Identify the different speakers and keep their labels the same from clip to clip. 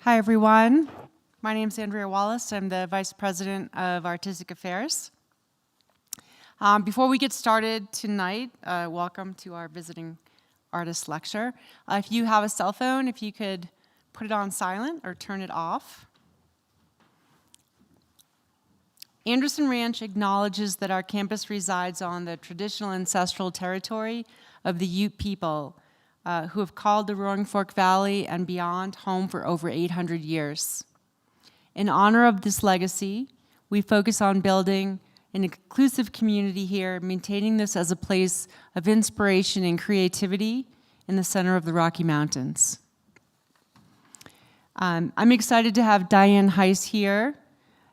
Speaker 1: Hi, everyone. My name is Andrea Wallace. I'm the Vice President of Artistic Affairs. Before we get started tonight, welcome to our Visiting Artist Lecture. If you have a cell phone, if you could put it on silent or turn it off. Anderson Ranch acknowledges that our campus resides on the traditional ancestral territory of the Ute people, who have called the Roaring Fork Valley and beyond home for over 800 years. In honor of this legacy, we focus on building an inclusive community here, maintaining this as a place of inspiration and creativity in the center of the Rocky Mountains. I'm excited to have Diane Heise here.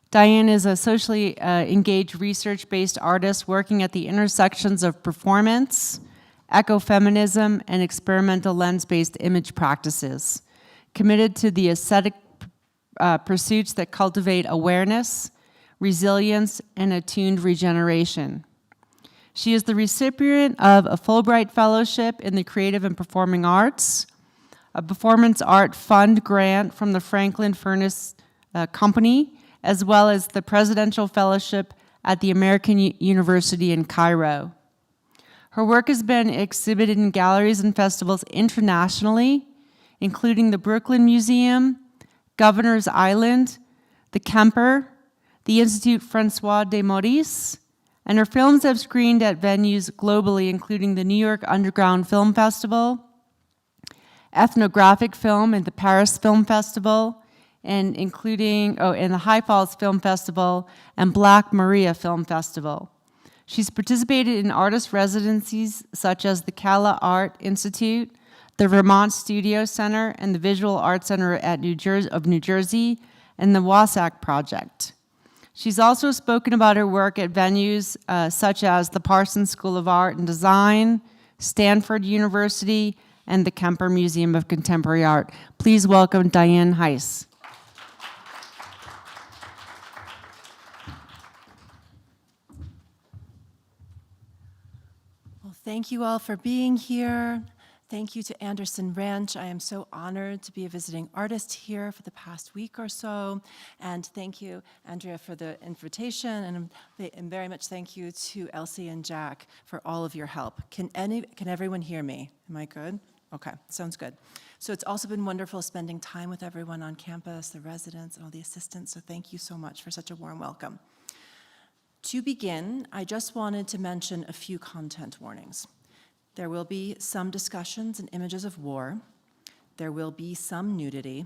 Speaker 1: Diane is a socially engaged research-based artist working at the intersections of performance, eco-feminism, and experimental lens-based image practices, committed to the aesthetic pursuits that cultivate awareness, resilience, and attuned regeneration. She is the recipient of a Fulbright Fellowship in the Creative and Performing Arts, a Performance Art Fund grant from the Franklin Furnace Company, as well as the Presidential Fellowship at the American University in Cairo. Her work has been exhibited in galleries and festivals internationally, including the Brooklyn Museum, Governor's Island, the Kemper, the Institut Français de Maurice, and her films have screened at venues globally, including the New York Underground Film Festival, Ethnografilm at the Paris Film Festival, and including in the High Falls Film Festival and Black Maria Film Festival. She's participated in artist residencies such as the Cala Art Institute, the Vermont Studio Center, and the Visual Arts Center at New Jersey, and the Wassaic Project. She's also spoken about her work at venues such as the Parsons School of Art and Design, Stanford University, and the Kemper Museum of Contemporary Art. Please welcome Diane Heise.
Speaker 2: Thank you all for being here. Thank you to Anderson Ranch. I am so honored to be a visiting artist here for the past week or so. And thank you, Andrea, for the invitation. And very much thank you to Elsie and Jack for all of your help. Can everyone hear me? Am I good? Okay, sounds good. So it's also been wonderful spending time with everyone on campus, the residents, and all the assistants. So thank you so much for such a warm welcome. To begin, I just wanted to mention a few content warnings. There will be some discussions and images of war, there will be some nudity,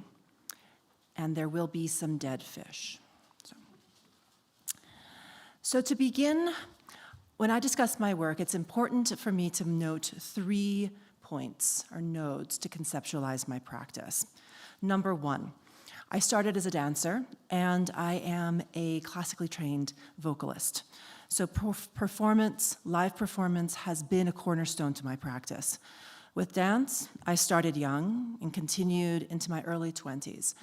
Speaker 2: and there will be some dead fish. So to begin, when I discuss my work, it's important for me to note 3 points or nodes to conceptualize my practice. Number 1, I started as a dancer, and I am a classically trained vocalist. So performance, live performance, has been a cornerstone to my practice. With dance, I started young and continued into my early 20s.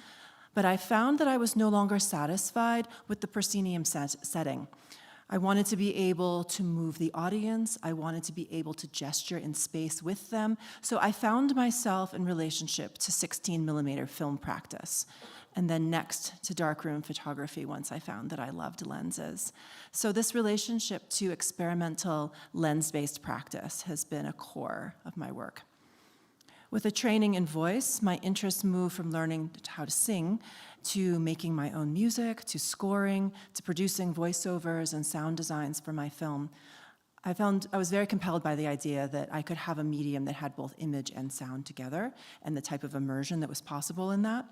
Speaker 2: But I found that I was no longer satisfied with the proscenium setting. I wanted to be able to move the audience. I wanted to be able to gesture in space with them. So I found myself in relationship to 16mm film practice, and then next to darkroom photography once I found that I loved lenses. So this relationship to experimental lens-based practice has been a core of my work. With a training in voice, my interests moved from learning how to sing to making my own music, to scoring, to producing voiceovers and sound designs for my film. I was very compelled by the idea that I could have a medium that had both image and sound together, and the type of immersion that was possible in that.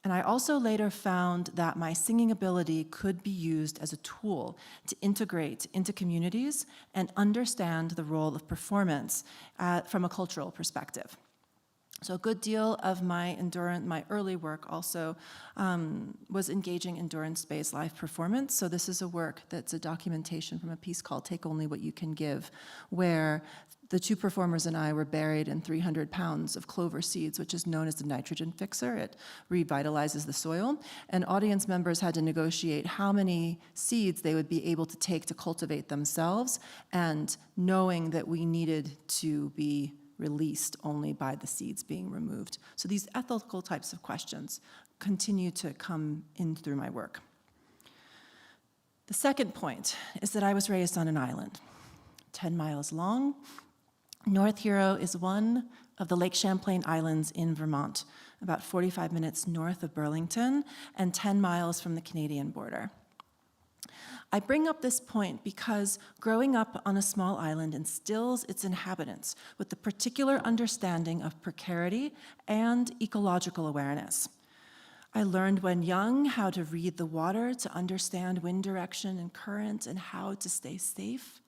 Speaker 2: And I also later found that my singing ability could be used as a tool to integrate into communities and understand the role of performance from a cultural perspective. So a good deal of my early work also was engaging endurance-based live performance. So this is a work that's a documentation from a piece called Take Only What You Can Give, where the 2 performers and I were buried in 300 pounds of clover seeds, which is known as the nitrogen fixer. It revitalizes the soil. And audience members had to negotiate how many seeds they would be able to take to cultivate themselves, and knowing that we needed to be released only by the seeds being removed? So these ethical types of questions continue to come in through my work. The second point is that I was raised on an island, 10 miles long. North Hero is one of the Lake Champlain Islands in Vermont, about 45 minutes north of Burlington and 10 miles from the Canadian border. I bring up this point because growing up on a small island instills its inhabitants with the particular understanding of precarity and ecological awareness. I learned when young how to read the water, to understand wind direction and current, and how to stay safe.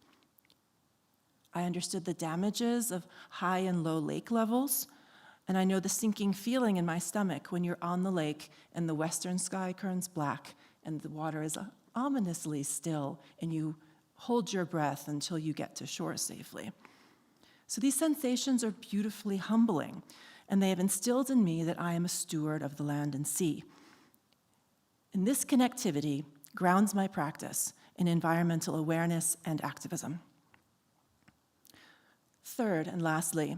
Speaker 2: I understood the damages of high and low lake levels, and I know the sinking feeling in my stomach when you're on the lake and the western sky turns black and the water is ominously still, and you hold your breath until you get to shore safely. So these sensations are beautifully humbling, and they have instilled in me that I am a steward of the land and sea. And this connectivity grounds my practice in environmental awareness and activism. Third, and lastly,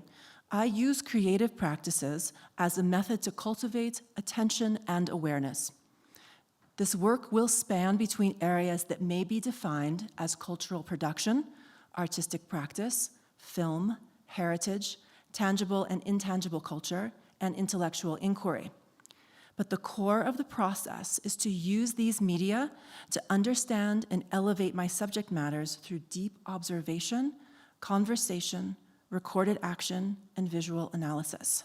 Speaker 2: I use creative practices as a method to cultivate attention and awareness. This work will span between areas that may be defined as cultural production, artistic practice, film, heritage, tangible and intangible culture, and intellectual inquiry. But the core of the process is to use these media to understand and elevate my subject matters through deep observation, conversation, recorded action, and visual analysis.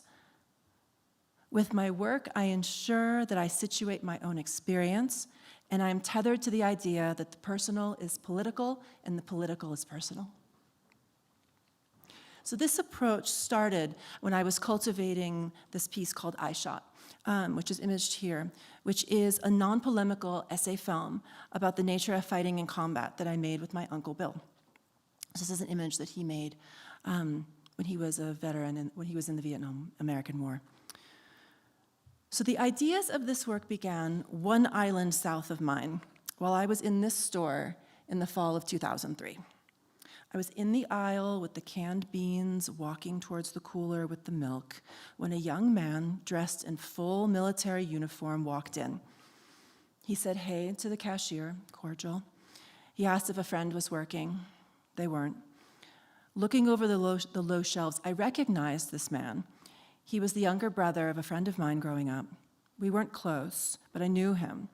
Speaker 2: With my work, I ensure that I situate my own experience, and I am tethered to the idea that the personal is political and the political is personal. So this approach started when I was cultivating this piece called I Shot, which is imaged here, which is a non-polemical essay film about the nature of fighting in combat that I made with my Uncle Bill. This is an image that he made when he was a veteran and when he was in the Vietnam-American War. So the ideas of this work began one island south of mine while I was in this store in the fall of 2003. I was in the aisle with the canned beans, walking towards the cooler with the milk, when a young man dressed in full military uniform walked in. He said hey to the cashier, cordial. He asked if a friend was working. They weren't. Looking over the low shelves, I recognized this man. He was the younger brother of a friend of mine growing up. We weren't close, but I knew him.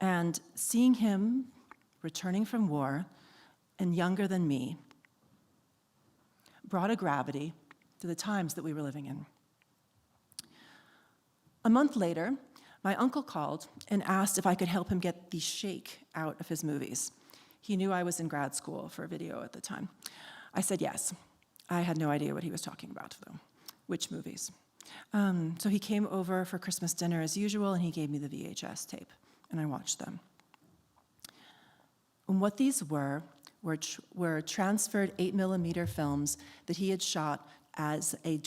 Speaker 2: And seeing him returning from war and younger than me brought a gravity to the times that we were living in. A month later, my uncle called and asked if I could help him get the shake out of his movies. He knew I was in grad school for video at the time. I said yes. I had no idea what he was talking about, though. Which movies? So he came over for Christmas dinner as usual, and he gave me the VHS tape, and I watched them. And what these were transferred 8mm films that he had shot as a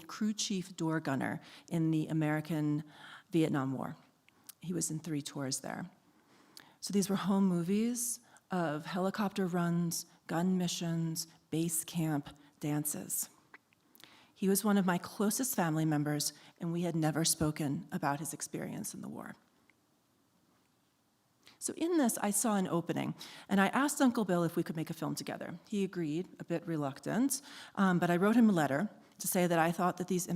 Speaker 2: crew chief door gunner in the American Vietnam War. He was in 3 tours there. So these were home movies of helicopter runs, gun missions, base camp, dances. He was one of my closest family members, and we had never spoken about his experience in the war. So in this, I saw an opening, and I asked Uncle Bill if we could make a film together. He agreed, a bit reluctant, but I wrote him a letter to say that I thought that these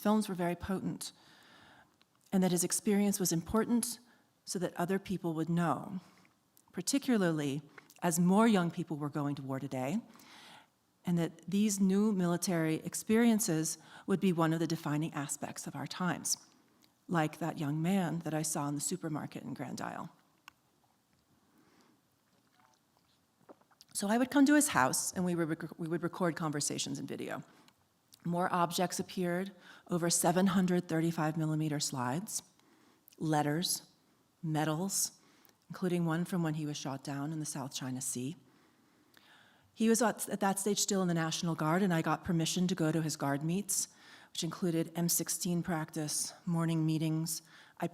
Speaker 2: films were very potent, and that his experience was important so that other people would know, particularly as more young people were going to war today, and that these new military experiences would be one of the defining aspects of our times, like that young man that I saw in the supermarket in Grand Isle. So I would come to his house, and we would record conversations and video. More objects appeared, over 735mm slides, letters, medals, including one from when he was shot down in the South China Sea. He was at that stage still in the National Guard, and I got permission to go to his guard meets, which included M16 practice, morning meetings. I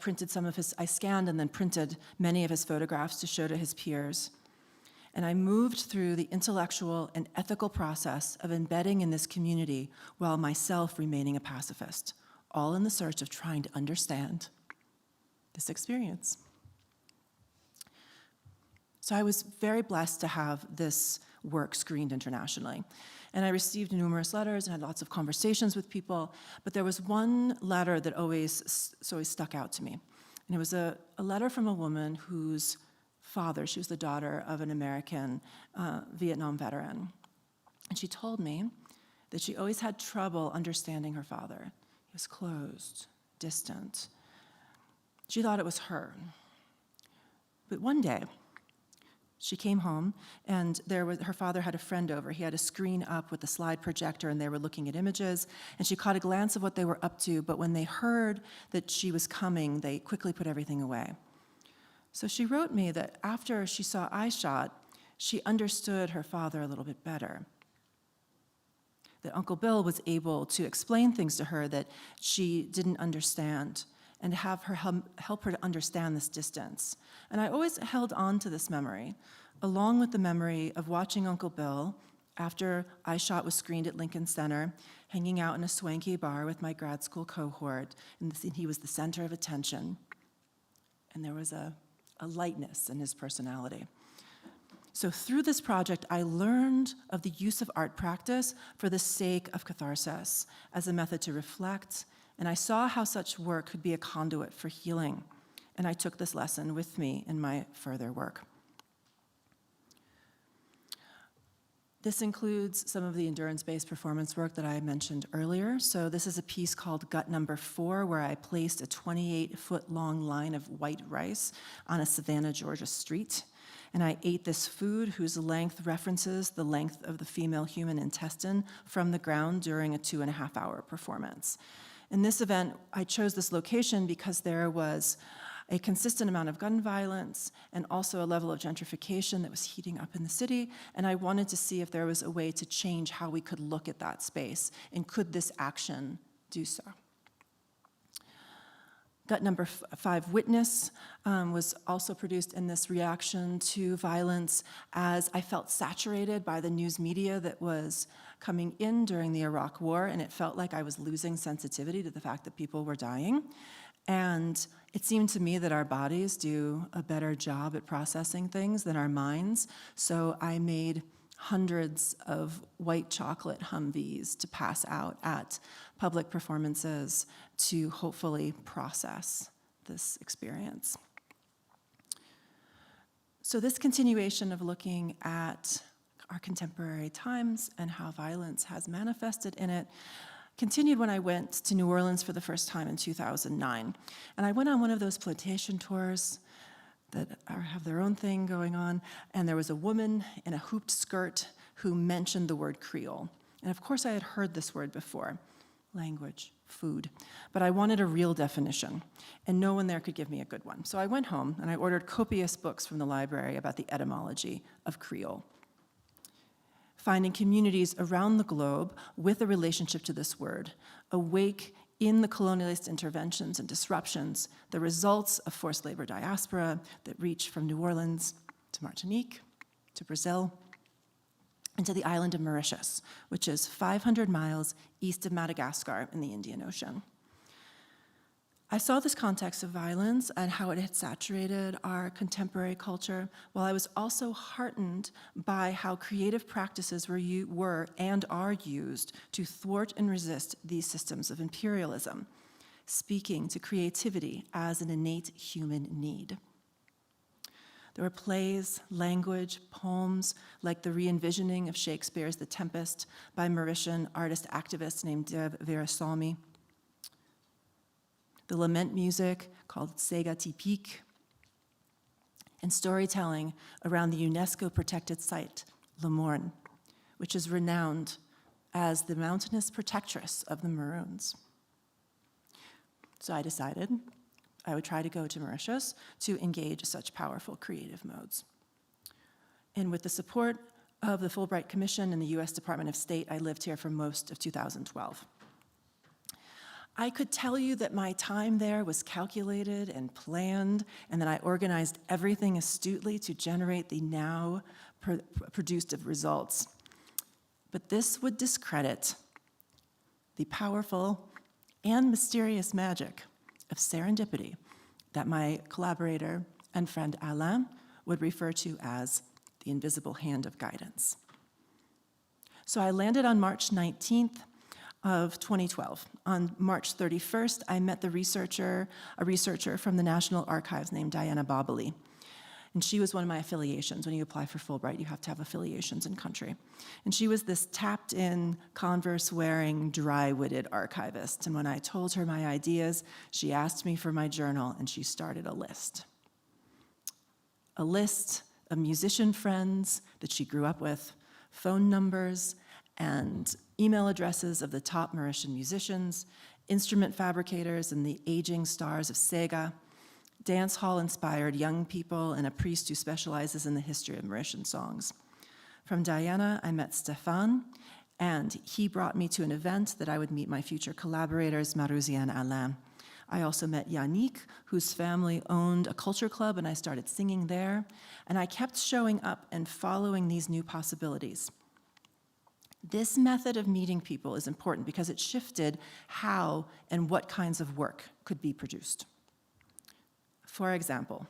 Speaker 2: scanned and then printed many of his photographs to show to his peers. And I moved through the intellectual and ethical process of embedding in this community while myself remaining a pacifist, all in the search of trying to understand this experience. So I was very blessed to have this work screened internationally. And I received numerous letters and had lots of conversations with people, but there was one letter that always stuck out to me. And it was a letter from a woman whose father, she was the daughter of an American Vietnam veteran. And she told me that she always had trouble understanding her father. He was closed, distant. She thought it was her. But one day, she came home, and her father had a friend over. He had a screen up with a slide projector, and they were looking at images, and she caught a glance of what they were up to, but when they heard that she was coming, they quickly put everything away. So she wrote me that after she saw iShot, she understood her father a little bit better. That Uncle Bill was able to explain things to her that she didn't understand, and have her help her to understand this distance. And I always held on to this memory, along with the memory of watching Uncle Bill after iShot was screened at Lincoln Center, hanging out in a swanky bar with my grad school cohort, and he was the center of attention. And there was a lightness in his personality. So through this project, I learned of the use of art practice for the sake of catharsis, as a method to reflect, and I saw how such work could be a conduit for healing, and I took this lesson with me in my further work. This includes some of the endurance-based performance work that I mentioned earlier. So this is a piece called Gut Number 4, where I placed a 28-foot-long line of white rice on a Savannah, Georgia street. And I ate this food whose length references the length of the female human intestine from the ground during a 2.5-hour performance. In this event, I chose this location because there was a consistent amount of gun violence and also a level of gentrification that was heating up in the city, and I wanted to see if there was a way to change how we could look at that space, and could this action do so? Gut Number 5, Witness, was also produced in this reaction to violence as I felt saturated by the news media that was coming in during the Iraq War, and it felt like I was losing sensitivity to the fact that people were dying. And it seemed to me that our bodies do a better job at processing things than our minds, so I made hundreds of white chocolate Humvees to pass out at public performances to hopefully process this experience. So this continuation of looking at our contemporary times and how violence has manifested in it continued when I went to New Orleans for the first time in 2009. And I went on one of those plantation tours that have their own thing going on, and there was a woman in a hooped skirt who mentioned the word Creole. And of course I had heard this word before, language, food, but I wanted a real definition, and no one there could give me a good one. So I went home and I ordered copious books from the library about the etymology of Creole. Finding communities around the globe with a relationship to this word, awake in the colonialist interventions and disruptions, the results of forced labor diaspora that reach from New Orleans to Martinique, to Brazil, and to the island of Mauritius, which is 500 miles east of Madagascar in the Indian Ocean. I saw this context of violence and how it had saturated our contemporary culture, while I was also heartened by how creative practices were and are used to thwart and resist these systems of imperialism, speaking to creativity as an innate human need. There were plays, language, poems, like the re-envisioning of Shakespeare's The Tempest by Mauritian artist-activist named Dev Veerasalmi, the lament music called Sega Typique, and storytelling around the UNESCO-protected site, Le Morne, which is renowned as the mountainous protectress of the Maroons. So I decided I would try to go to Mauritius to engage such powerful creative modes. And with the support of the Fulbright Commission and the US Department of State, I lived here for most of 2012. I could tell you that my time there was calculated and planned, and that I organized everything astutely to generate the now produced results. But this would discredit the powerful and mysterious magic of serendipity that my collaborator and friend Alain would refer to as the invisible hand of guidance. So I landed on March 19th of 2012. On March 31st, I met a researcher from the National Archives named Diana Bobbily. And she was one of my affiliations. When you apply for Fulbright, you have to have affiliations in country. And she was this tapped-in, Converse-wearing, dry-witted archivist. And when I told her my ideas, she asked me for my journal, and she started a list. A list of musician friends that she grew up with, phone numbers, and email addresses of the top Mauritian musicians, instrument fabricators and the aging stars of Sega, dance hall-inspired young people, and a priest who specializes in the history of Mauritian songs. From Diana, I met Stéphane, and he brought me to an event that I would meet my future collaborators, Marouzi and Alain. I also met Yannick, whose family owned a culture club, and I started singing there. And I kept showing up and following these new possibilities. This method of meeting people is important because it shifted how and what kinds of work could be produced. For example,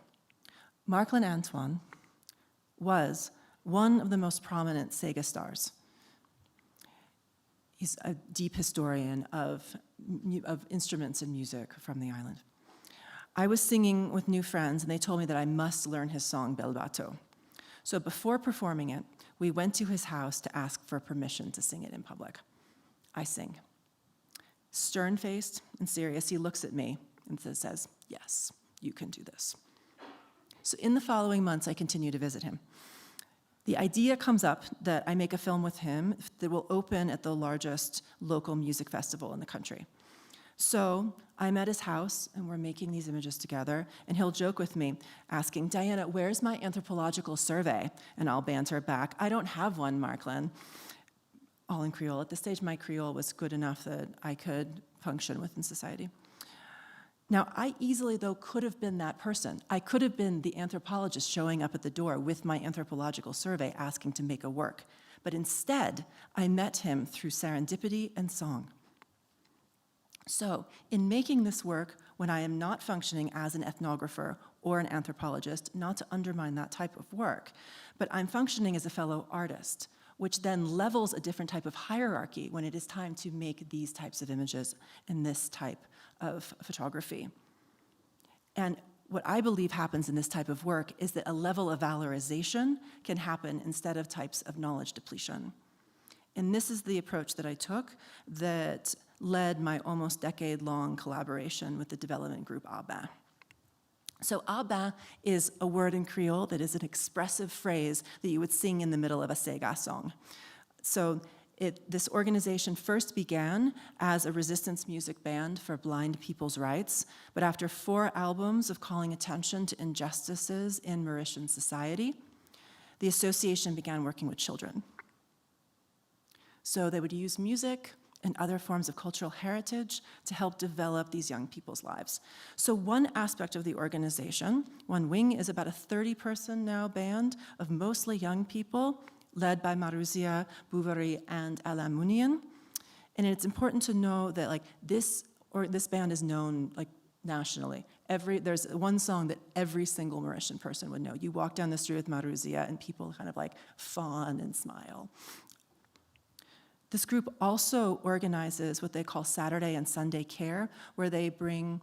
Speaker 2: Marc-Lin Antoine was one of the most prominent Sega stars. He's a deep historian of instruments and music from the island. I was singing with new friends, and they told me that I must learn his song, Bel Bateau. So before performing it, we went to his house to ask for permission to sing it in public. I sing. Stern-faced and serious, he looks at me and says, "Yes, you can do this." So in the following months, I continue to visit him. The idea comes up that I make a film with him that will open at the largest local music festival in the country. So I'm at his house, and we're making these images together, and he'll joke with me, asking, "Diana, where's my anthropological survey?" And I'll banter back, "I don't have one, Marc-Lin." All in Creole. At this stage, my Creole was good enough that I could function within society. Now, I easily, though, could have been that person. I could have been the anthropologist showing up at the door with my anthropological survey asking to make a work. But instead, I met him through serendipity and song. So, in making this work, when I am not functioning as an ethnographer or an anthropologist, not to undermine that type of work, but I'm functioning as a fellow artist, which then levels a different type of hierarchy when it is time to make these types of images in this type of photography. And what I believe happens in this type of work is that a level of valorization can happen instead of types of knowledge depletion. And this is the approach that I took that led my almost decade-long collaboration with the development group Abin. So Abin is a word in Creole that is an expressive phrase that you would sing in the middle of a Sega song. So this organization first began as a resistance music band for blind people's rights, but after 4 albums of calling attention to injustices in Mauritian society, the association began working with children. So they would use music and other forms of cultural heritage to help develop these young people's lives. So one aspect of the organization, one wing, is about a 30-person now band of mostly young people, led by Marouzia Bouvary and Alain Mounian. And it's important to know that this band is known nationally. There's one song that every single Mauritian person would know. You walk down the street with Marouzia and people kind of fawn and smile. This group also organizes what they call Saturday and Sunday care, where they bring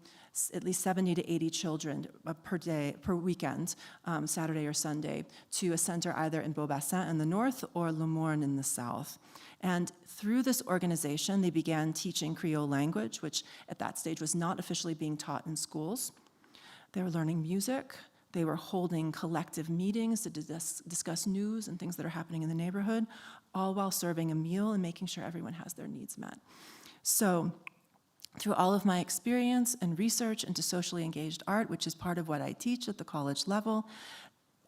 Speaker 2: at least 70 to 80 children per weekend, Saturday or Sunday, to a center either in Beaubassin in the north or Le Morne in the south. And through this organization, they began teaching Creole language, which at that stage was not officially being taught in schools. They were learning music. They were holding collective meetings to discuss news and things that are happening in the neighborhood, all while serving a meal and making sure everyone has their needs met. So through all of my experience and research into socially engaged art, which is part of what I teach at the college level,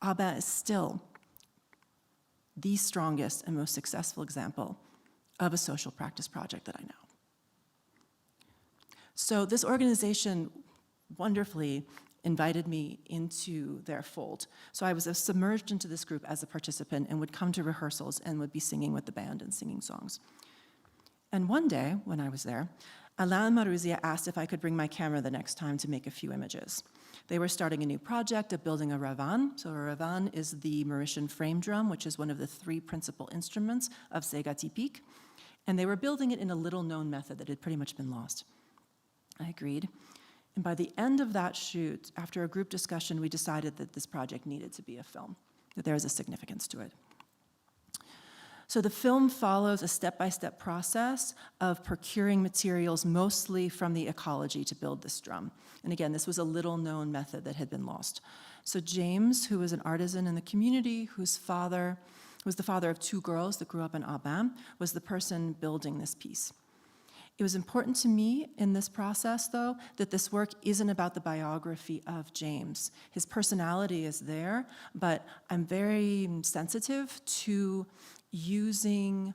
Speaker 2: Abin is still the strongest and most successful example of a social practice project that I know. So this organization wonderfully invited me into their fold. So I was submerged into this group as a participant and would come to rehearsals and would be singing with the band and singing songs. And one day, when I was there, Alain Maruzia asked if I could bring my camera the next time to make a few images. They were starting a new project of building a ravan. So a ravan is the Mauritian frame drum, which is one of the 3 principal instruments of Sega typique. And they were building it in a little-known method that had pretty much been lost. I agreed. And by the end of that shoot, after a group discussion, we decided that this project needed to be a film, that there is a significance to it. So the film follows a step-by-step process of procuring materials mostly from the ecology to build this drum. And again, this was a little-known method that had been lost. So James, who was an artisan in the community, who was the father of 2 girls that grew up in Aubin, was the person building this piece. It was important to me in this process, though, that this work isn't about the biography of James. His personality is there, but I'm very sensitive to using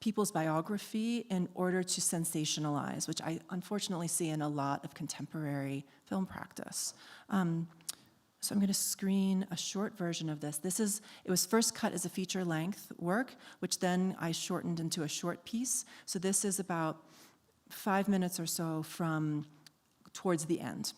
Speaker 2: people's biography in order to sensationalize, which I unfortunately see in a lot of contemporary film practice. So I'm going to screen a short version of this. It was first cut as a feature-length work, which then I shortened into a short piece. So this is about 5 minutes or so from towards the end.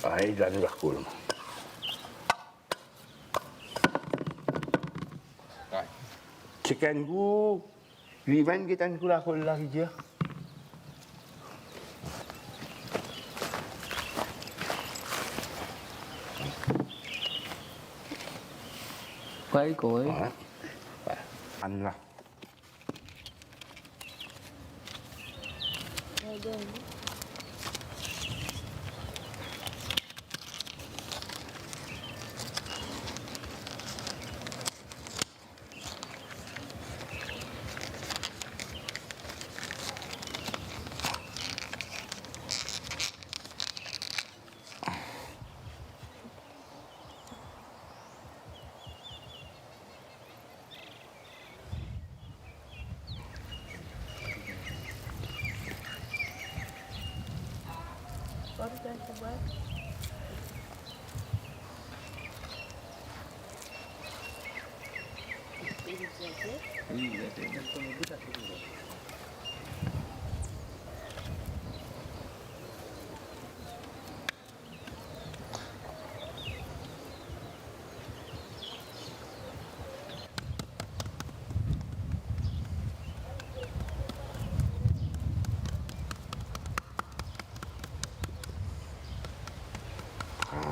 Speaker 3: Ay, dan berkulum. Chicken ku, liman kita kula lagi je.
Speaker 4: Quấy củi.
Speaker 3: Ăn lah.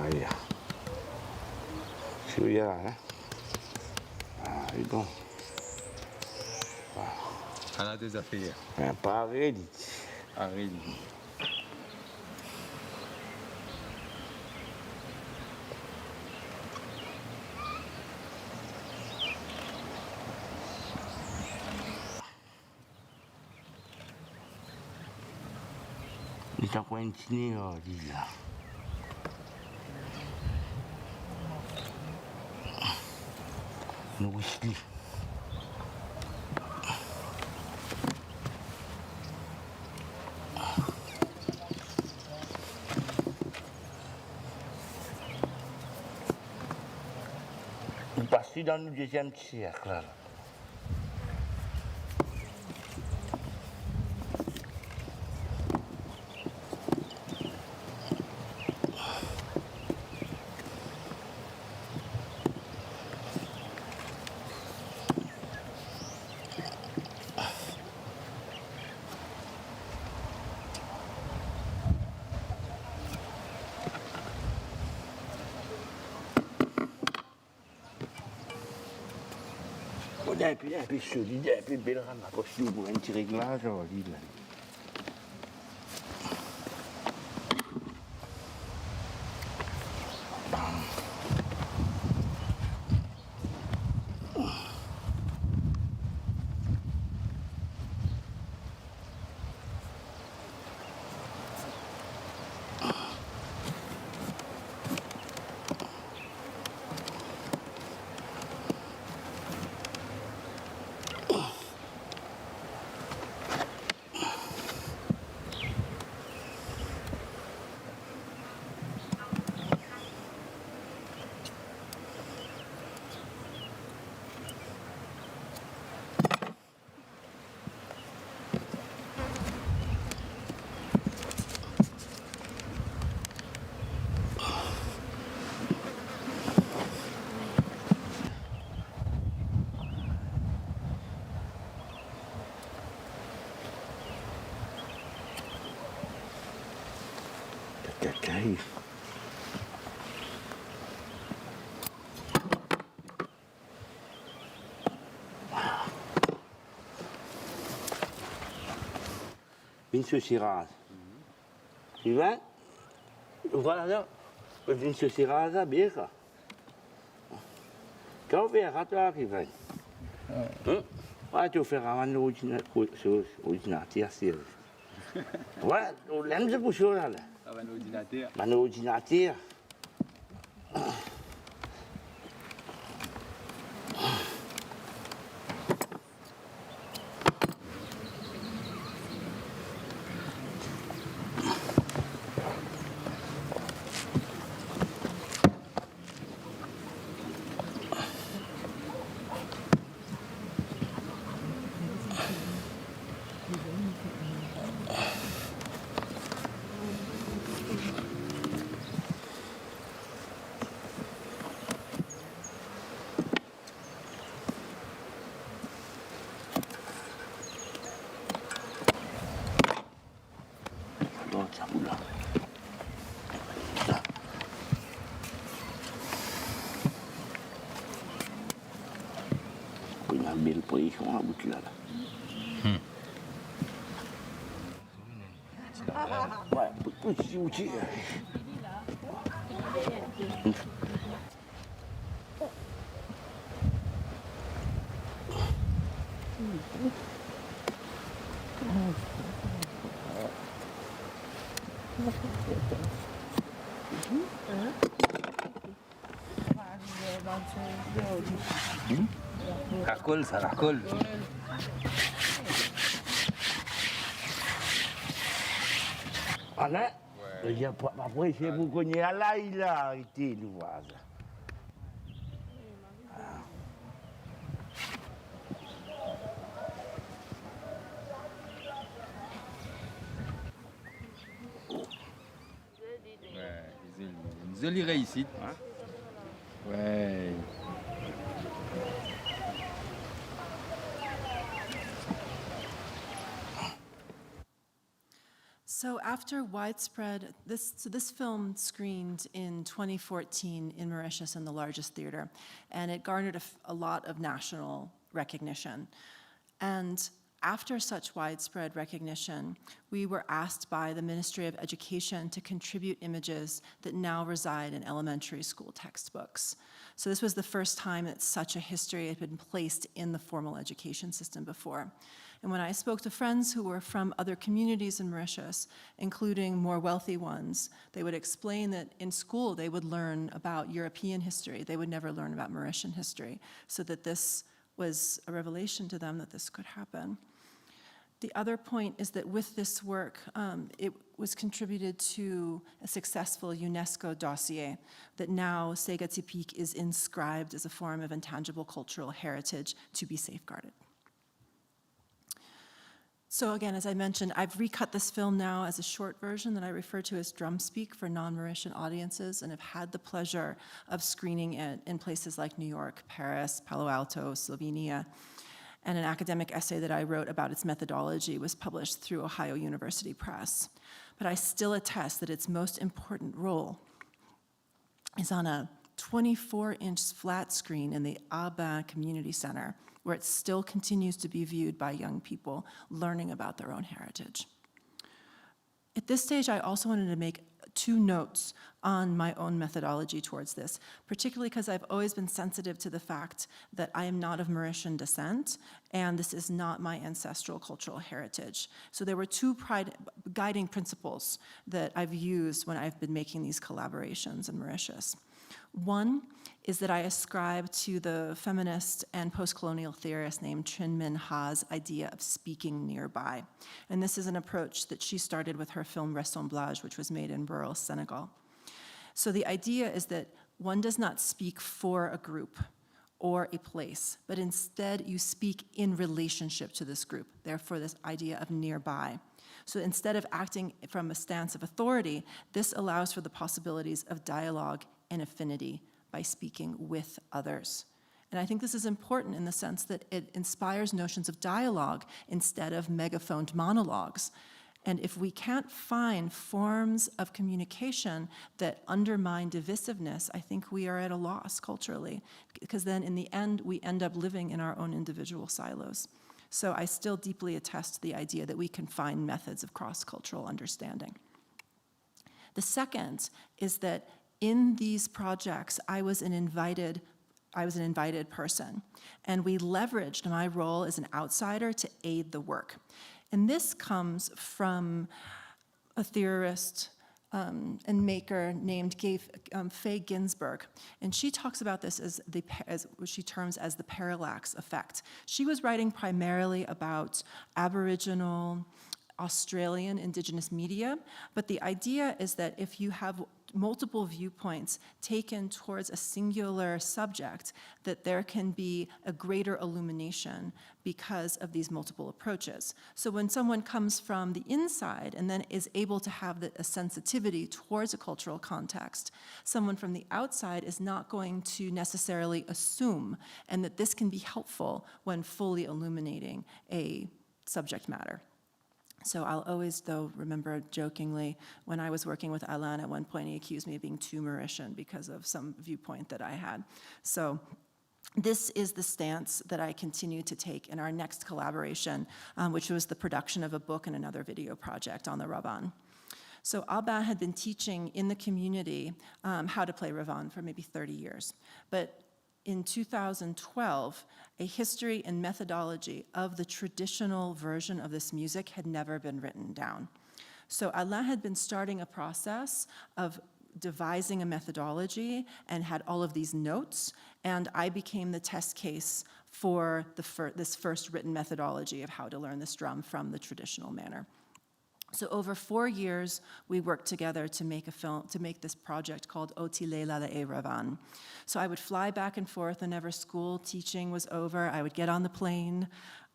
Speaker 3: Iya. Suya lah. Itu.
Speaker 4: Ana desafio.
Speaker 3: Parede.
Speaker 4: Arrive.
Speaker 3: Kita kuencini oh dia. Nunggu sini. Pasti dans le deuxième siècle. puis celui là, puis belle rame, parce que pour un petit réglage, l'île. Cacaille. Une socirase. Tu vois? Voilà, une socirase, bien ça. Quand on fait un raton qui va. Ouais, tu fais un ordinateur, c'est. Ouais, on l'aime ce bouchon là. Un ordinateur. Ambil position à bout là. Ouais, petit.
Speaker 4: Racole, ça racole.
Speaker 3: Ah là, il y a pas après c'est vous connaissez à là il a arrêté le voir.
Speaker 4: Ouais, une jolie réussite. Hein? Ouais.
Speaker 2: So after widespread, this film screened in 2014 in Mauritius in the largest theater, and it garnered a lot of national recognition. And after such widespread recognition, we were asked by the Ministry of Education to contribute images that now reside in elementary school textbooks. So this was the first time that such a history had been placed in the formal education system before. And when I spoke to friends who were from other communities in Mauritius, including more wealthy ones, they would explain that in school they would learn about European history. They would never learn about Mauritian history, so that this was a revelation to them that this could happen. The other point is that with this work, it was contributed to a successful UNESCO dossier that now Sega Tipik is inscribed as a form of intangible cultural heritage to be safeguarded. So again, as I mentioned, I've recut this film now as a short version that I refer to as Drumspeak for non-Mauritian audiences, and have had the pleasure of screening it in places like New York, Paris, Palo Alto, Slovenia. And an academic essay that I wrote about its methodology was published through Ohio University Press. But I still attest that its most important role is on a 24-inch flat screen in the Aubin Community Center, where it still continues to be viewed by young people learning about their own heritage. At this stage, I also wanted to make 2 notes on my own methodology towards this, particularly because I've always been sensitive to the fact that I am not of Mauritian descent, and this is not my ancestral cultural heritage. So there were 2 guiding principles that I've used when I've been making these collaborations in Mauritius. One is that I ascribe to the feminist and post-colonial theorist named Trinh Minh Ha's idea of speaking nearby. And this is an approach that she started with her film Ressemblage, which was made in rural Senegal. So the idea is that one does not speak for a group or a place, but instead you speak in relationship to this group, therefore this idea of nearby. So instead of acting from a stance of authority, this allows for the possibilities of dialogue and affinity by speaking with others. And I think this is important in the sense that it inspires notions of dialogue instead of megaphoned monologues. And if we can't find forms of communication that undermine divisiveness, I think we are at a loss culturally, because then in the end, we end up living in our own individual silos. So I still deeply attest to the idea that we can find methods of cross-cultural understanding. The second is that in these projects, I was an invited person, and we leveraged my role as an outsider to aid the work. And this comes from a theorist and maker named Faye Ginsberg, and she talks about this as what she terms as the parallax effect. She was writing primarily about Aboriginal, Australian Indigenous media, but the idea is that if you have multiple viewpoints taken towards a singular subject, that there can be a greater illumination because of these multiple approaches. So when someone comes from the inside and then is able to have a sensitivity towards a cultural context, someone from the outside is not going to necessarily assume, and that this can be helpful when fully illuminating a subject matter. So I'll always, though, remember jokingly when I was working with Alain at one point, he accused me of being too Mauritian because of some viewpoint that I had. So this is the stance that I continue to take in our next collaboration, which was the production of a book and another video project on the Ravan. So Alain had been teaching in the community how to play Ravan for maybe 30 years. But in 2012, a history and methodology of the traditional version of this music had never been written down. So Alain had been starting a process of devising a methodology and had all of these notes, and I became the test case for this first written methodology of how to learn this drum from the traditional manner. So over 4 years, we worked together to make this project called Otile Lala E Ravan. So I would fly back and forth whenever school teaching was over. I would get on the plane.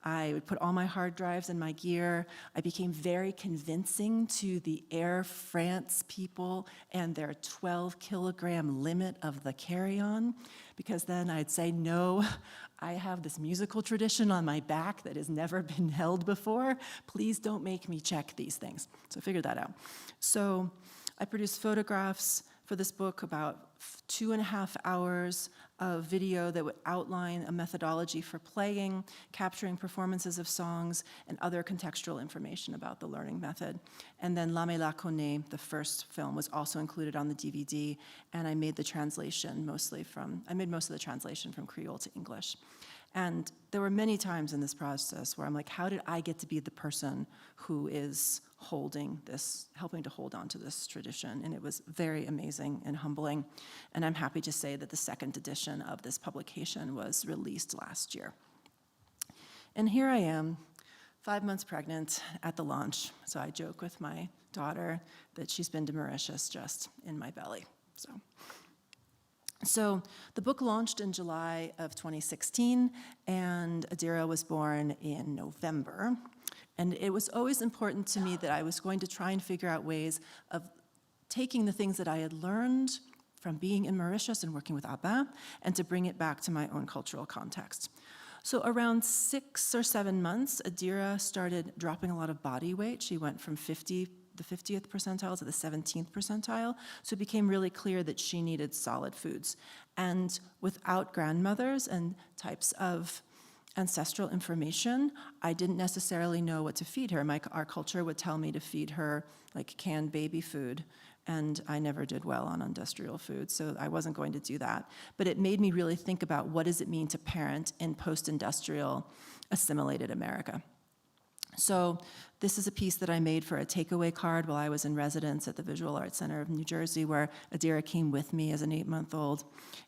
Speaker 2: I would put all my hard drives in my gear. I became very convincing to the Air France people and their 12-kilogram limit of the carry-on, because then I'd say, no, I have this musical tradition on my back that has never been held before. Please don't make me check these things. So I figured that out. So I produced photographs for this book, about 2.5 hours of video that would outline a methodology for playing, capturing performances of songs, and other contextual information about the learning method. And then Lame La Connaît, the first film, was also included on the DVD, and I made most of the translation from Creole to English. And there were many times in this process where I'm like, how did I get to be the person who is helping to hold on to this tradition? And it was very amazing and humbling. And I'm happy to say that the second edition of this publication was released last year. And here I am, 5 months pregnant at the launch. So I joke with my daughter that she's been to Mauritius just in my belly. So the book launched in July of 2016, and Adira was born in November. And it was always important to me that I was going to try and figure out ways of taking the things that I had learned from being in Mauritius and working with Abba, and to bring it back to my own cultural context. So around 6 or 7 months, Adira started dropping a lot of body weight. She went from the 50th percentile to the 17th percentile, so it became really clear that she needed solid foods. And without grandmothers and types of ancestral information. I didn't necessarily know what to feed her. Our culture would tell me to feed her like canned baby food, and I never did well on industrial food, so I wasn't going to do that. But it made me really think about what does it mean to parent in post-industrial assimilated America. So this is a piece that I made for a takeaway card while I was in residence at the Visual Arts Center of New Jersey, where Adira came with me as an 8-month-old.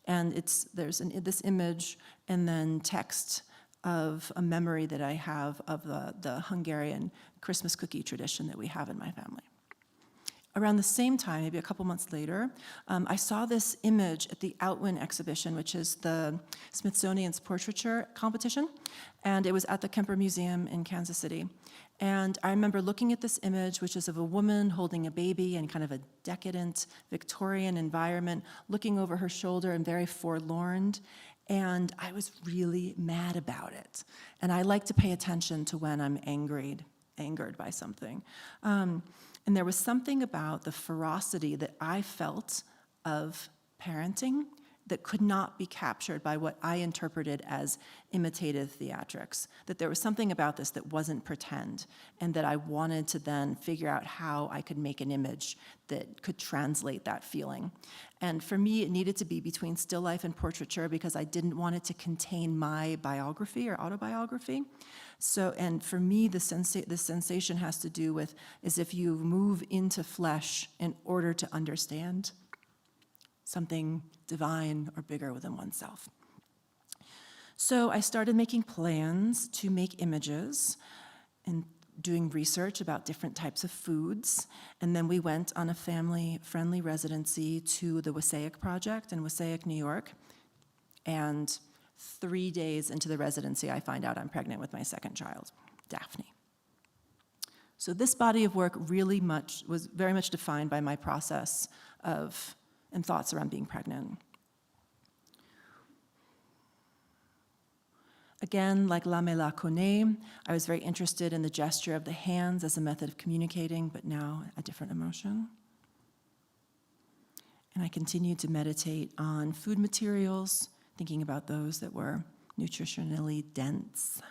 Speaker 2: And there's this image and then text of a memory that I have of the Hungarian Christmas cookie tradition that we have in my family. Around the same time, maybe a couple months later, I saw this image at the Outwin exhibition, which is the Smithsonian's portraiture competition, and it was at the Kemper Museum in Kansas City. And I remember looking at this image, which is of a woman holding a baby in kind of a decadent Victorian environment, looking over her shoulder and very forlorn, and I was really mad about it. And I like to pay attention to when I'm angered by something. And there was something about the ferocity that I felt of parenting that could not be captured by what I interpreted as imitative theatrics. That there was something about this that wasn't pretend, and that I wanted to then figure out how I could make an image that could translate that feeling. And for me, it needed to be between still life and portraiture because I didn't want it to contain my biography or autobiography. So, and for me, the sensation has to do with as if you move into flesh in order to understand something divine or bigger within oneself. So I started making plans to make images and doing research about different types of foods. And then we went on a family-friendly residency to the Wassaic Project in Wassaic, New York. And 3 days into the residency, I find out I'm pregnant with my second child, Daphne. So this body of work was very much defined by my process and thoughts around being pregnant. Again, like La Me La Connaît, I was very interested in the gesture of the hands as a method of communicating, but now a different emotion. And I continued to meditate on food materials, thinking about those that were nutritionally dense.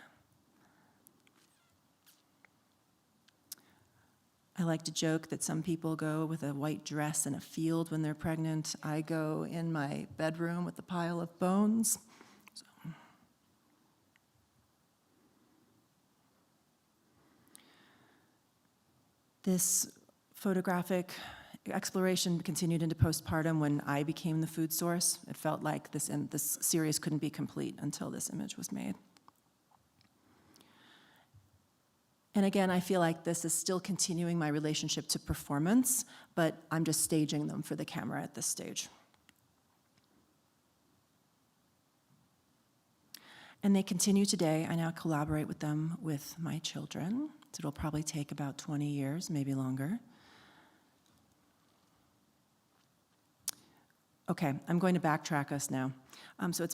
Speaker 2: I like to joke that some people go with a white dress in a field when they're pregnant. I go in my bedroom with a pile of bones. So. This photographic exploration continued into postpartum when I became the food source. It felt like this series couldn't be complete until this image was made. And again, I feel like this is still continuing my relationship to performance, but I'm just staging them for the camera at this stage. And they continue today. I now collaborate with them with my children. So it'll probably take about 20 years, maybe longer. Okay, I'm going to backtrack us now. So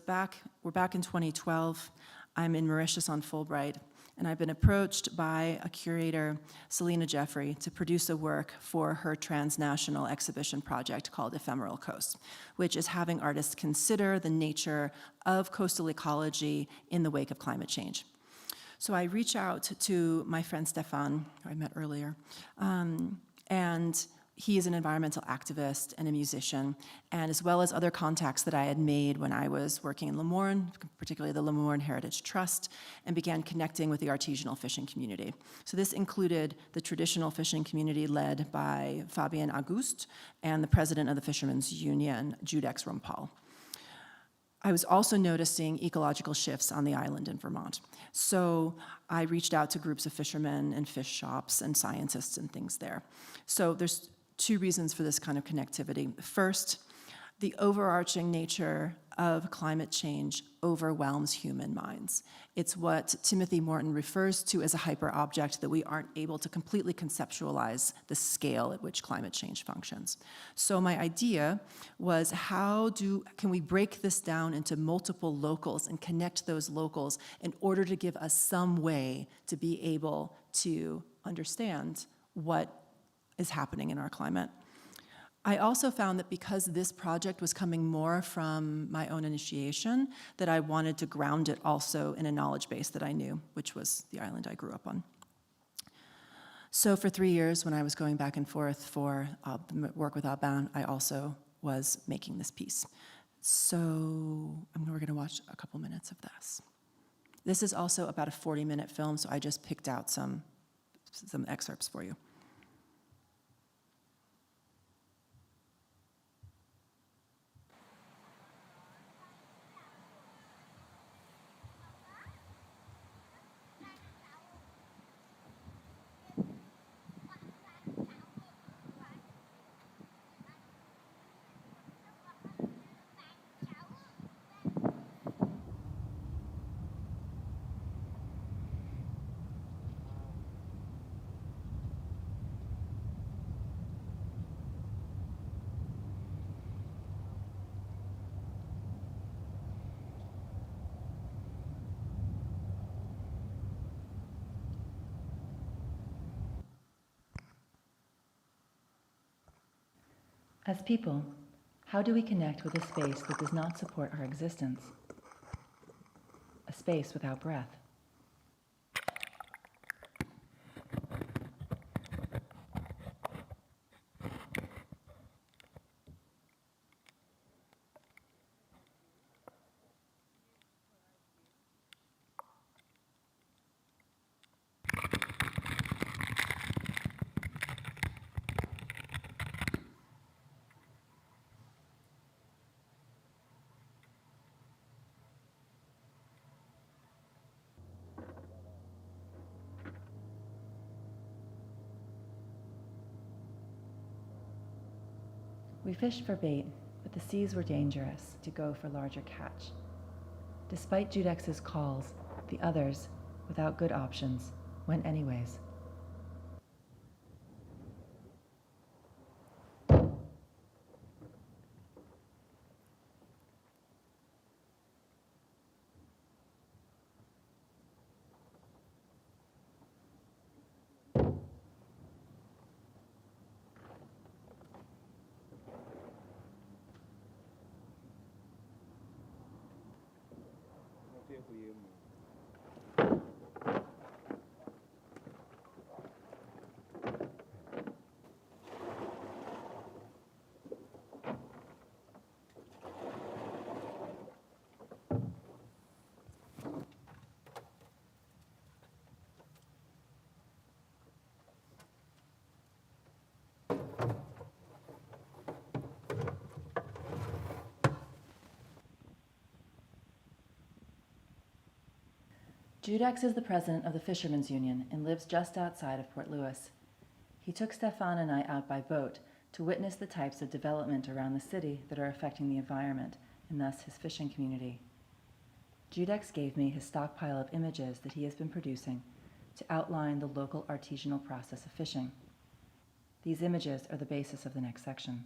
Speaker 2: we're back in 2012. I'm in Mauritius on Fulbright, and I've been approached by a curator, Selena Jeffrey, to produce a work for her transnational exhibition project called Ephemeral Coasts, which is having artists consider the nature of coastal ecology in the wake of climate change. So I reach out to my friend Stefan, who I met earlier, and he is an environmental activist and a musician, and as well as other contacts that I had made when I was working in Lemoine, particularly the Lemoine Heritage Trust, and began connecting with the artisanal fishing community. So this included the traditional fishing community led by Fabien Auguste and the president of the Fishermen's Union, Judex Rumpal. I was also noticing ecological shifts on the island in Vermont. So I reached out to groups of fishermen and fish shops and scientists and things there. So there's 2 reasons for this kind of connectivity. First, the overarching nature of climate change overwhelms human minds. It's what Timothy Morton refers to as a hyper-object, that we aren't able to completely conceptualize the scale at which climate change functions. So my idea was, can we break this down into multiple locals and connect those locals in order to give us some way to be able to understand what is happening in our climate. I also found that because this project was coming more from my own initiation, that I wanted to ground it also in a knowledge base that I knew, which was the island I grew up on. So for 3 years, when I was going back and forth for the work with Aubin, I also was making this piece. So we're going to watch a couple minutes of this. This is also about a 40-minute film, so I just picked out some excerpts for you.
Speaker 5: As people, how do we connect with a space that does not support our existence? A space without breath. We fished for bait, but the seas were dangerous to go for larger catch. Despite Judex's calls, the others, without good options, went anyways. Judex is the president of the Fishermen's Union and lives just outside of Port Louis. He took Stefan and I out by boat to witness the types of development around the city that are affecting the environment and thus his fishing community. Judex gave me his stockpile of images that he has been producing to outline the local artisanal process of fishing. These images are the basis of the next section.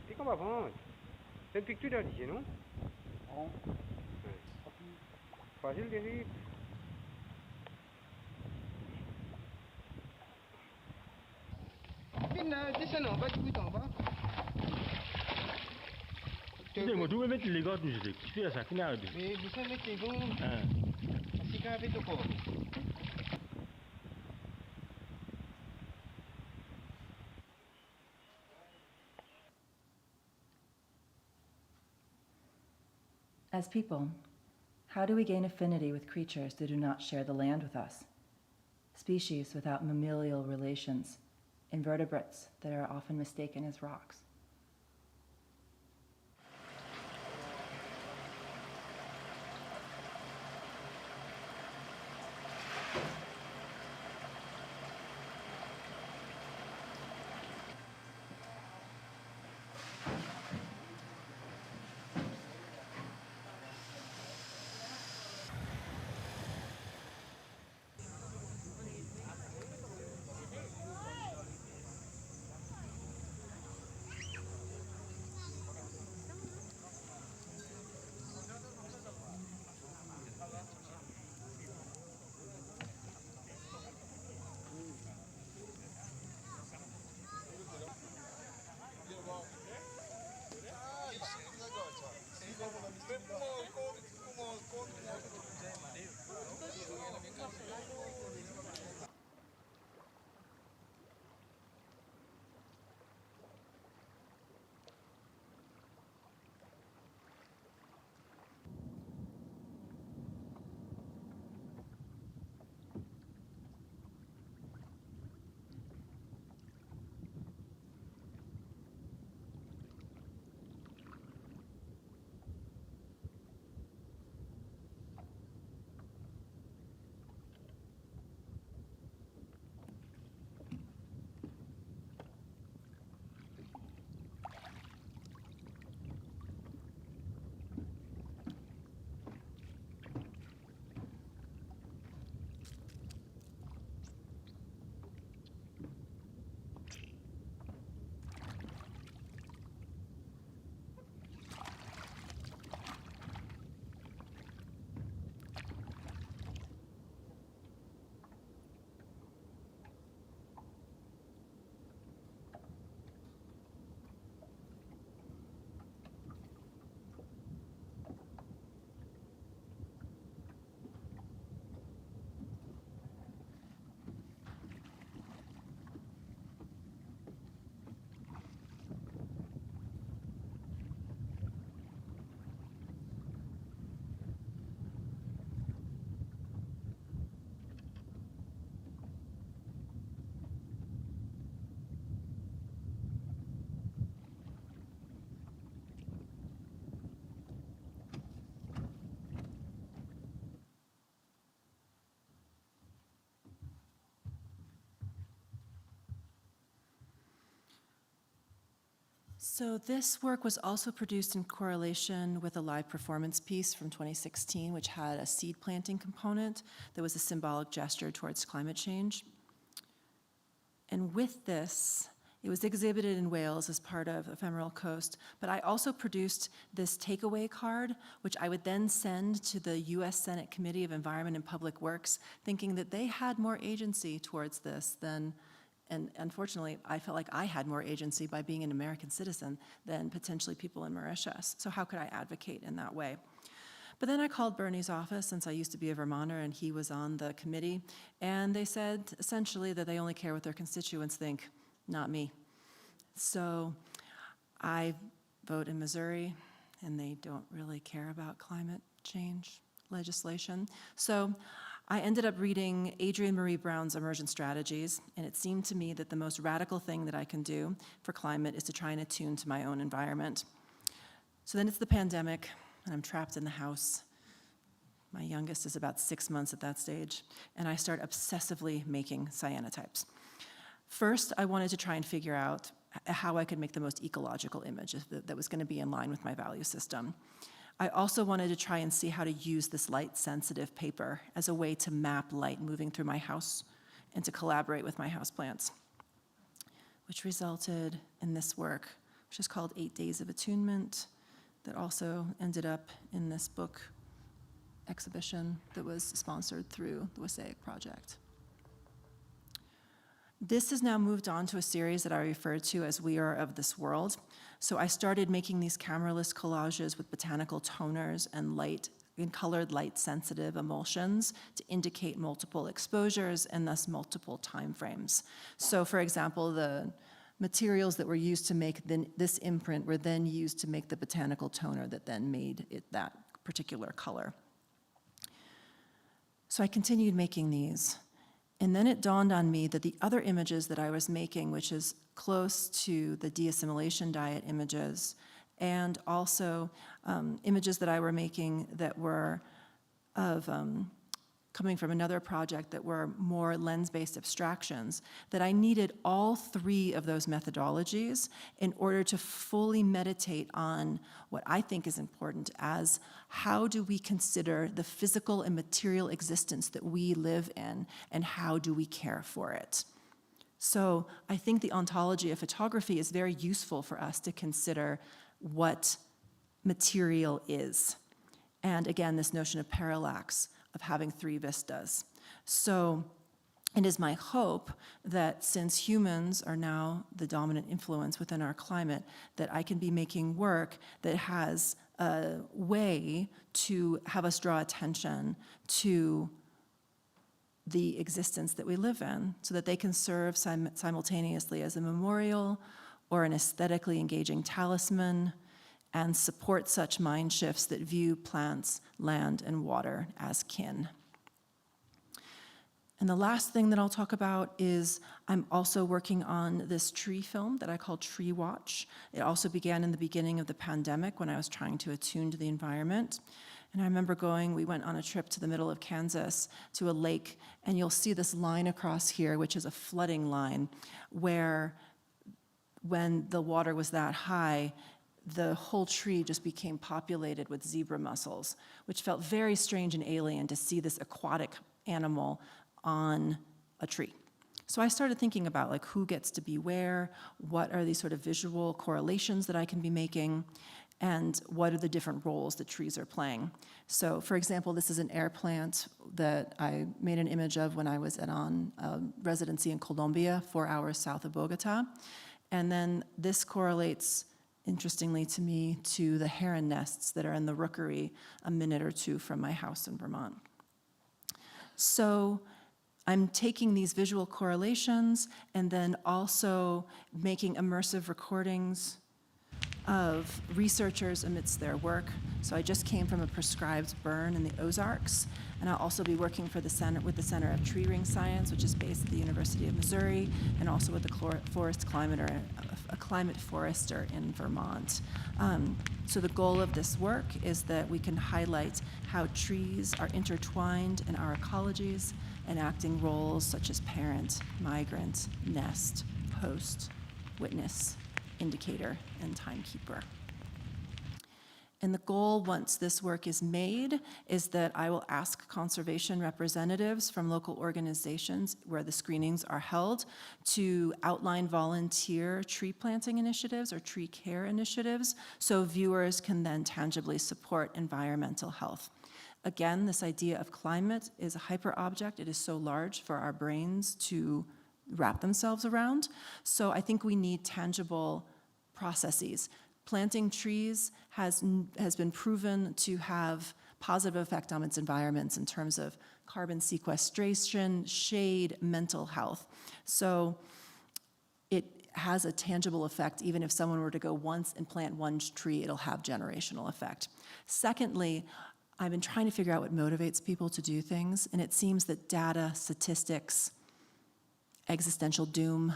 Speaker 6: Fica à avance. Você pique tudo ali, não? Faz ele derive. Descends en bas, du coup, en bas.
Speaker 7: Moi, tu veux mettre les gars de musique. Tu fais ça, qui n'a rien.
Speaker 6: Mais vous savez que c'est bon. C'est quand même tout court.
Speaker 5: As people, how do we gain affinity with creatures that do not share the land with us? Species without mammalial relations, invertebrates that are often mistaken as rocks.
Speaker 2: So this work was also produced in correlation with a live performance piece from 2016, which had a seed planting component that was a symbolic gesture towards climate change. And with this, it was exhibited in Wales as part of Ephemeral Coast, but I also produced this takeaway card, which I would then send to the US Senate Committee of Environment and Public Works, thinking that they had more agency towards this than, and unfortunately, I felt like I had more agency by being an American citizen than potentially people in Mauritius. So how could I advocate in that way? But then I called Bernie's office, since I used to be a Vermonter and he was on the committee, and they said essentially that they only care what their constituents think, not me. So I vote in Missouri, and they don't really care about climate change legislation. So I ended up reading Adrienne Marie Brown's Emergent Strategies, and it seemed to me that the most radical thing that I can do for climate is to try and attune to my own environment. So then it's the pandemic, and I'm trapped in the house. My youngest is about 6 months at that stage, and I start obsessively making cyanotypes. First, I wanted to try and figure out how I could make the most ecological image that was going to be in line with my value system. I also wanted to try and see how to use this light-sensitive paper as a way to map light moving through my house and to collaborate with my houseplants, which resulted in this work, which is called 8 Days of Attunement, that also ended up in this book exhibition that was sponsored through the Wassaic Project. This has now moved on to a series that I refer to as We Are of This World. So I started making these cameraless collages with botanical toners and colored light-sensitive emulsions to indicate multiple exposures and thus multiple time frames. So for example, the materials that were used to make this imprint were then used to make the botanical toner that then made it that particular color. So I continued making these. And then it dawned on me that the other images that I was making, which is close to the de-assimilation diet images, and also images that I were making that were of coming from another project that were more lens-based abstractions, that I needed all three of those methodologies in order to fully meditate on what I think is important as how do we consider the physical and material existence that we live in, and how do we care for it? So I think the ontology of photography is very useful for us to consider what material is. And again, this notion of parallax, of having three vistas. So it is my hope that since humans are now the dominant influence within our climate, that I can be making work that has a way to have us draw attention to the existence that we live in, so that they can serve simultaneously as a memorial or an aesthetically engaging talisman, and support such mind shifts that view plants, land, and water as kin. And the last thing that I'll talk about is I'm also working on this tree film that I call Tree Watch. It also began in the beginning of the pandemic when I was trying to attune to the environment. And I remember we went on a trip to the middle of Kansas to a lake, and you'll see this line across here, which is a flooding line, where when the water was that high, the whole tree just became populated with zebra mussels, which felt very strange and alien to see this aquatic animal on a tree. So I started thinking about like who gets to be where, what are these sort of visual correlations that I can be making, and what are the different roles that trees are playing. So for example, this is an air plant that I made an image of when I was on a residency in Colombia, 4 hours south of Bogota. And then this correlates, interestingly to me, to the heron nests that are in the rookery a minute or two from my house in Vermont. So I'm taking these visual correlations and then also making immersive recordings of researchers amidst their work. So I just came from a prescribed burn in the Ozarks, and I'll also be working with the Center of Tree Ring Science, which is based at the University of Missouri, and also with the forest climate, or a climate forester in Vermont. So the goal of this work is that we can highlight how trees are intertwined in our ecologies, enacting roles such as parent, migrant, nest, host, witness, indicator and timekeeper. And the goal, once this work is made, is that I will ask conservation representatives from local organizations where the screenings are held to outline volunteer tree planting initiatives or tree care initiatives so viewers can then tangibly support environmental health. Again, this idea of climate is a hyperobject. It is so large for our brains to wrap themselves around. So I think we need tangible processes. Planting trees has been proven to have positive effect on its environments in terms of carbon sequestration, shade, mental health. So it has a tangible effect. Even if someone were to go once and plant one tree, it'll have generational effect. Secondly, I've been trying to figure out what motivates people to do things, and it seems that data, statistics, existential doom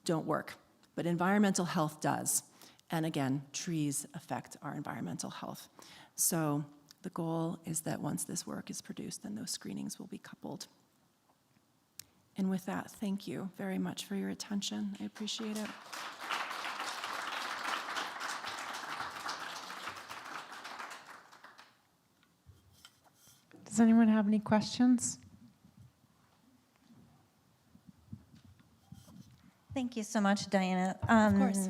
Speaker 2: don't work, but environmental health does. And again, trees affect our environmental health. So the goal is that once this work is produced, then those screenings will be coupled. And with that, thank you very much for your attention. I appreciate it.
Speaker 1: Does anyone have any questions?
Speaker 8: Thank you so much, Diana.
Speaker 2: Of course.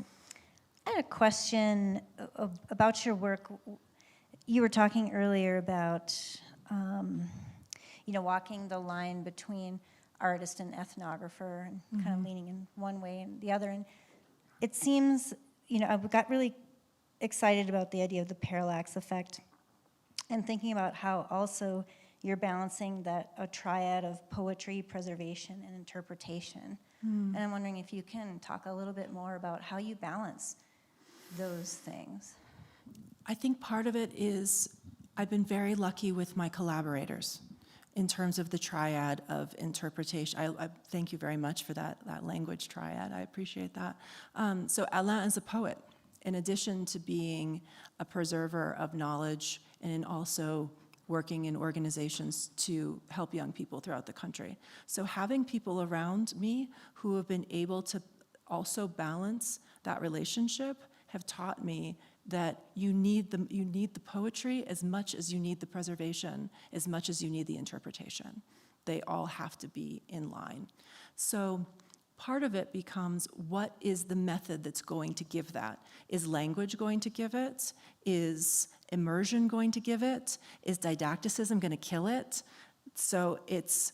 Speaker 8: I had a question about your work. You were talking earlier about, walking the line between artist and ethnographer, and kind of leaning in one way and the other. And it seems, I got really excited about the idea of the parallax effect, and thinking about how also you're balancing a triad of poetry, preservation, and interpretation. And I'm wondering if you can talk a little bit more about how you balance those things.
Speaker 2: I think part of it is I've been very lucky with my collaborators in terms of the triad of interpretation. I thank you very much for that language triad. I appreciate that. So Alain is a poet, in addition to being a preserver of knowledge and also working in organizations to help young people throughout the country. So having people around me who have been able to also balance that relationship have taught me that you need the poetry as much as you need the preservation, as much as you need the interpretation. They all have to be in line. So part of it becomes, what is the method that's going to give that? Is language going to give it? Is immersion going to give it? Is didacticism going to kill it? So it's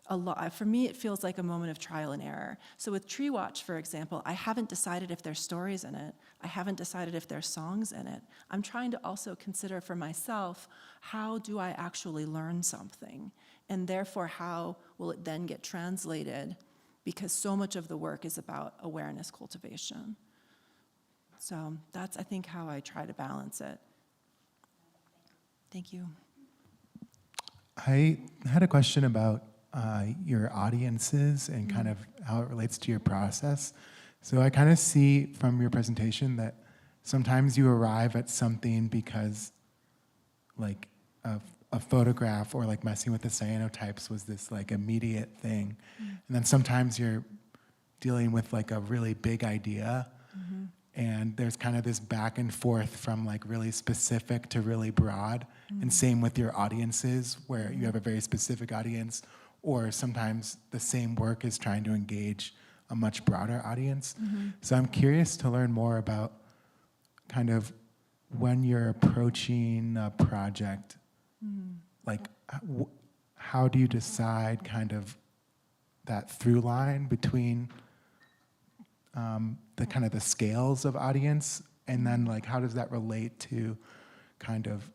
Speaker 2: a lot. For me, it feels like a moment of trial and error. So with Tree Watch, for example, I haven't decided if there's stories in it. I haven't decided if there's songs in it. I'm trying to also consider for myself, how do I actually learn something? And therefore, how will it then get translated? Because so much of the work is about awareness cultivation. So that's, I think, how I try to balance it. Thank you.
Speaker 9: I had a question about your audiences and kind of how it relates to your process. So I kind of see from your presentation that sometimes you arrive at something because like a photograph or like messing with the cyanotypes was this like immediate thing. And then sometimes you're dealing with like a really big idea and there's kind of this back and forth from like really specific to really broad. And same with your audiences where you have a very specific audience, or sometimes the same work is trying to engage a much broader audience. So I'm curious to learn more about kind of when you're approaching a project, like how do you decide kind of that through line between the kind of the scales of audience, and then like how does that relate to kind of,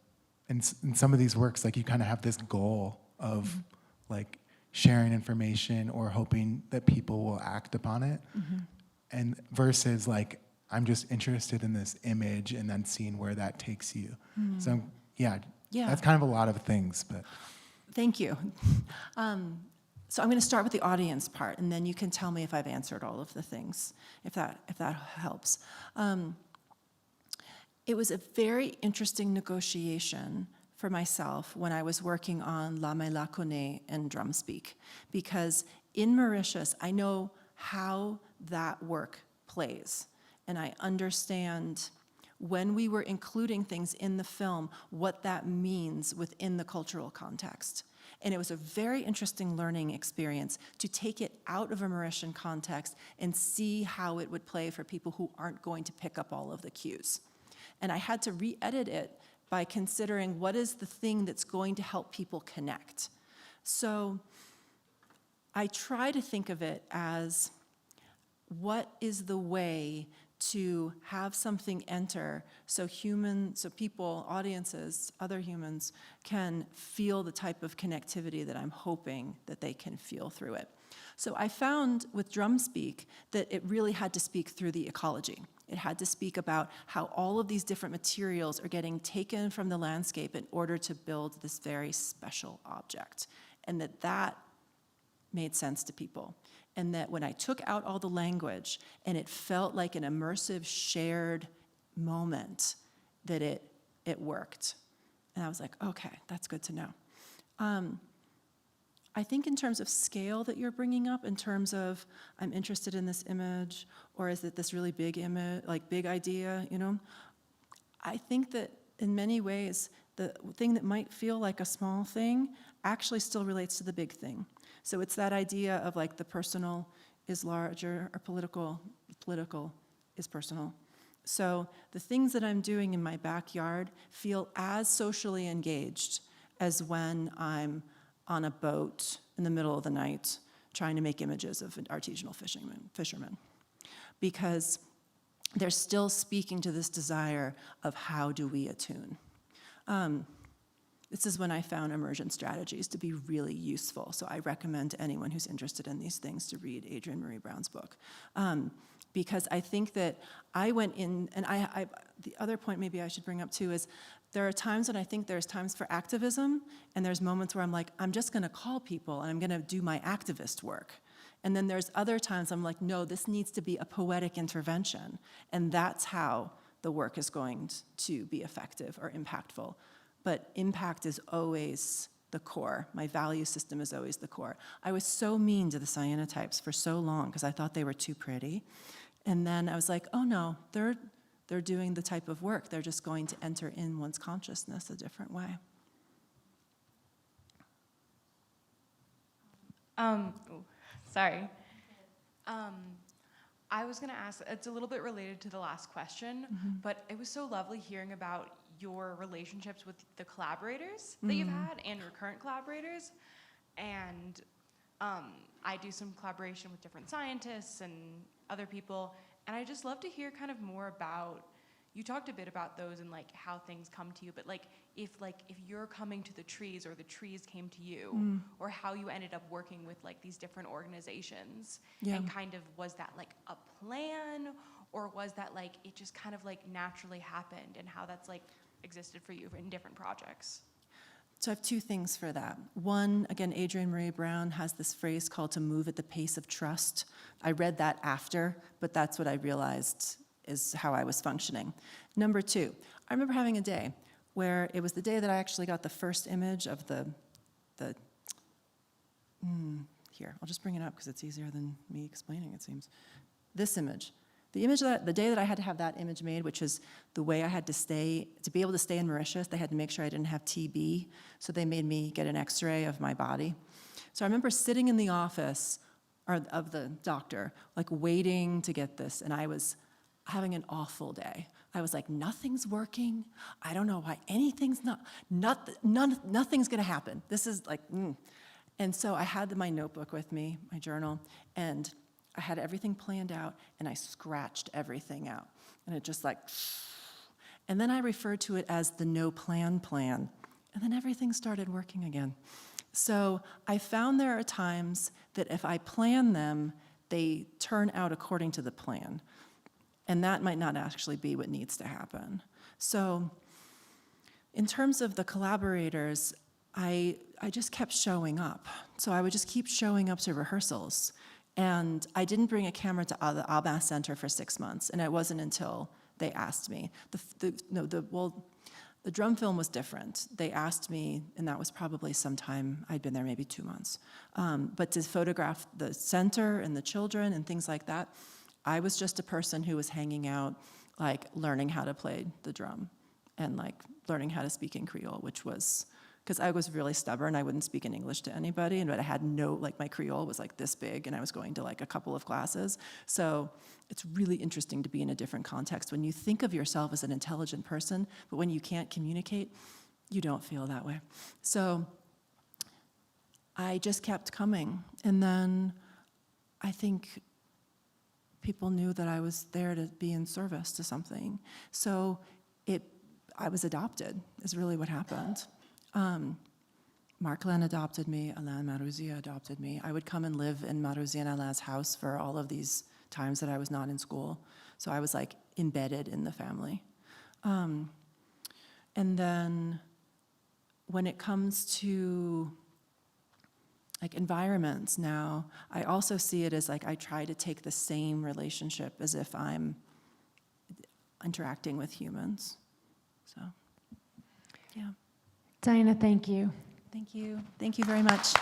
Speaker 9: in some of these works, like you kind of have this goal of like sharing information or hoping that people will act upon it, and versus like, I'm just interested in this image and then seeing where that takes you. So yeah, that's kind of a lot of things, but.
Speaker 2: Thank you. So I'm going to start with the audience part, and then you can tell me if I've answered all of the things, if that helps. It was a very interesting negotiation for myself when I was working on La Me La Connaît and Drumspeak, because in Mauritius, I know how that work plays. and I understand when we were including things in the film, what that means within the cultural context. And it was a very interesting learning experience to take it out of a Mauritian context and see how it would play for people who aren't going to pick up all of the cues. And I had to re-edit it by considering what is the thing that's going to help people connect. So I try to think of it as, what is the way to have something enter so people, audiences, other humans can feel the type of connectivity that I'm hoping that they can feel through it. So I found with drum speak that it really had to speak through the ecology. It had to speak about how all of these different materials are getting taken from the landscape in order to build this very special object, and that made sense to people. And that when I took out all the language and it felt like an immersive shared moment, that it worked. And I was like, okay, that's good to know. I think in terms of scale that you're bringing up, in terms of I'm interested in this image, or is it this really big image, like big idea, you know? I think that in many ways, the thing that might feel like a small thing actually still relates to the big thing. So it's that idea of like the personal is larger, or political is personal. So the things that I'm doing in my backyard feel as socially engaged as when I'm on a boat in the middle of the night trying to make images of artisanal fishermen. Because they're still speaking to this desire of how do we attune. This is when I found immersion strategies to be really useful. So I recommend to anyone who's interested in these things to read Adrienne Marie Brown's book. Because I think that I went in, and the other point maybe I should bring up too is, there are times when I think there's times for activism, and there's moments where I'm like, I'm just gonna call people and I'm gonna do my activist work. And then there's other times I'm like, no, this needs to be a poetic intervention. And that's how the work is going to be effective or impactful. But impact is always the core. My value system is always the core. I was so mean to the cyanotypes for so long because I thought they were too pretty. And then I was like, oh no, they're doing the type of work. They're just going to enter in one's consciousness a different way.
Speaker 10: Sorry. I was going to ask, it's a little bit related to the last question, but it was so lovely hearing about your relationships with the collaborators that you've had and your current collaborators. And I do some collaboration with different scientists and other people, and I just love to hear kind of more about, you talked a bit about those and like how things come to you, but like if you're coming to the trees or the trees came to you, or how you ended up working with like these different organizations, and kind of, was that like a plan, or was that like it just kind of like naturally happened, and how that's like existed for you in different projects?
Speaker 2: So I have two things for that. One, again, Adrienne Marie Brown has this phrase called to move at the pace of trust. I read that after, but that's what I realized is how I was functioning. Number two, I remember having a day where it was the day that I actually got the first image of here, I'll just bring it up because it's easier than me explaining, it seems. This image. The day that I had to have that image made, which is the way I had to be able to stay in Mauritius, they had to make sure I didn't have TB, so they made me get an x-ray of my body. So I remember sitting in the office of the doctor, like waiting to get this, and I was having an awful day. I was like, nothing's working. I don't know why anything's nothing's gonna happen. This is like, And so I had my notebook with me, my journal, and I had everything planned out, and I scratched everything out. And it just like, and then I referred to it as the no plan, and then everything started working again. So I found there are times that if I plan them, they turn out according to the plan. And that might not actually be what needs to happen. So in terms of the collaborators, I just kept showing up. So I would just keep showing up to rehearsals. And I didn't bring a camera to the Aubin Center for 6 months, and it wasn't until they asked me. The drum film was different. They asked me, and that was probably sometime, I'd been there maybe 2 months. But to photograph the center and the children and things like that, I was just a person who was hanging out, like learning how to play the drum and like learning how to speak in Creole, which was, because I was really stubborn. I wouldn't speak in English to anybody, but I had no, like my Creole was like this big, and I was going to like a couple of classes. So it's really interesting to be in a different context. When you think of yourself as an intelligent person, but when you can't communicate, you don't feel that way. So I just kept coming. And then I think people knew that I was there to be in service to something. So I was adopted, is really what happened. Marc-Alain adopted me, Alain Marouzia adopted me. I would come and live in Marouzia and Alain's house for all of these times that I was not in school. So I was like embedded in the family. And then when it comes to like environments now, I also see it as like I try to take the same relationship as if I'm interacting with humans. So, yeah.
Speaker 1: Diana, thank you.
Speaker 2: Thank you. Thank you very much.